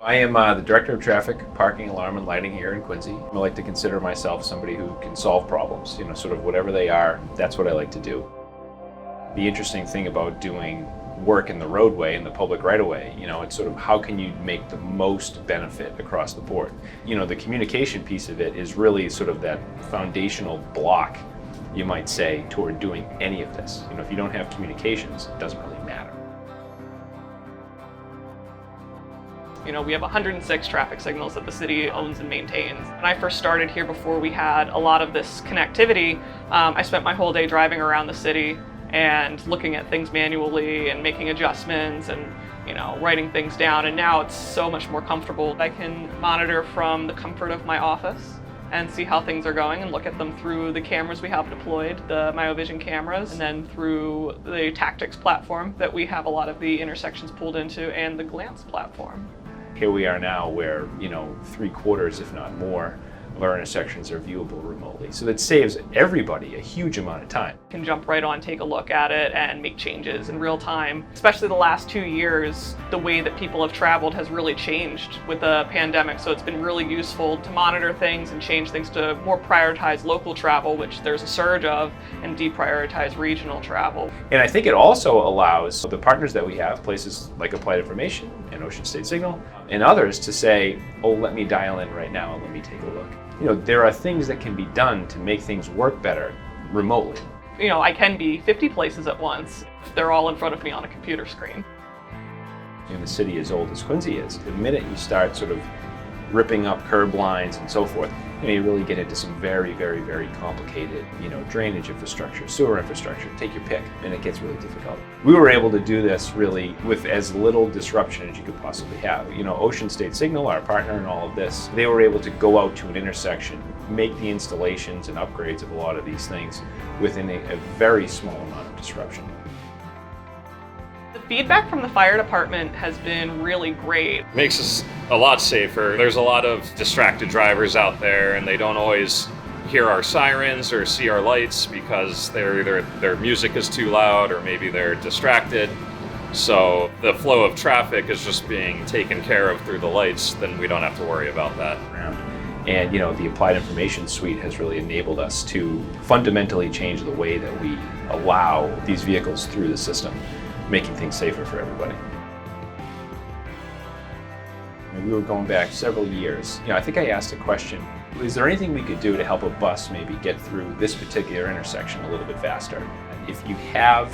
I am the Director of Traffic, Parking, Alarm, and Lighting here in Quincy. I like to consider myself somebody who can solve problems, sort of whatever they are, that's what I like to do. The interesting thing about doing work in the roadway, in the public right-of-way, it's sort of how can you make the most benefit across the board. The communication piece of it is really sort of that foundational block, you might say, toward doing any of this. If you don't have communications, it doesn't really matter. We have 106 traffic signals that the city owns and maintains. When I first started here, before we had a lot of this connectivity, I spent my whole day driving around the city and looking at things manually and making adjustments and writing things down. And now it's so much more comfortable. I can monitor from the comfort of my office and see how things are going and look at them through the cameras we have deployed, the MyoVision cameras, and then through the Tactics platform that we have a lot of the intersections pulled into, and the Glance platform. Here we are now where, 3/4, if not more, of our intersections are viewable remotely. So that saves everybody a huge amount of time. You can jump right on, take a look at it, and make changes in real time. Especially the last 2 years, the way that people have traveled has really changed with the pandemic. So it's been really useful to monitor things and change things to more prioritize local travel, which there's a surge of, and deprioritize regional travel. And I think it also allows the partners that we have, places like Applied Information and Ocean State Signal, and others to say, oh, let me dial in right now and let me take a look. There are things that can be done to make things work better remotely. I can be 50 places at once. They're all in front of me on a computer screen. In the city as old as Quincy is, the minute you start sort of ripping up curb lines and so forth, you really get into some very, very, very complicated, drainage infrastructure, sewer infrastructure, take your pick, and it gets really difficult. We were able to do this really with as little disruption as you could possibly have. Ocean State Signal, our partner in all of this, they were able to go out to an intersection, make the installations and upgrades of a lot of these things within a very small amount of disruption. The feedback from the fire department has been really great. Makes us a lot safer. There's a lot of distracted drivers out there, and they don't always hear our sirens or see our lights because their music is too loud, or maybe they're distracted. So the flow of traffic is just being taken care of through the lights, then we don't have to worry about that. And the Applied Information Suite has really enabled us to fundamentally change the way that we allow these vehicles through the system, making things safer for everybody. We were going back several years. I think I asked a question, is there anything we could do to help a bus maybe get through this particular intersection a little bit faster? If you have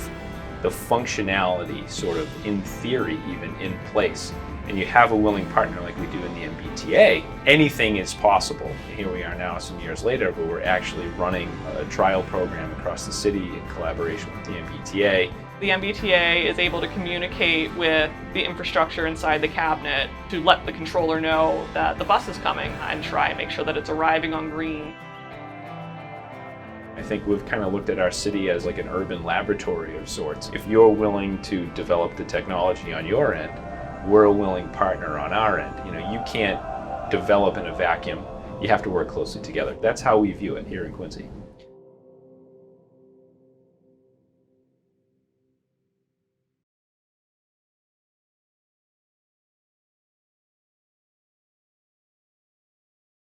the functionality sort of in theory even in place, and you have a willing partner like we do in the MBTA, anything is possible. Here we are now some years later, but we're actually running a trial program across the city in collaboration with the MBTA. The MBTA is able to communicate with the infrastructure inside the cabinet to let the controller know that the bus is coming and try and make sure that it's arriving on green. I think we've kind of looked at our city as like an urban laboratory of sorts. If you're willing to develop the technology on your end, we're a willing partner on our end. You can't develop in a vacuum. You have to work closely together. That's how we view it here in Quincy.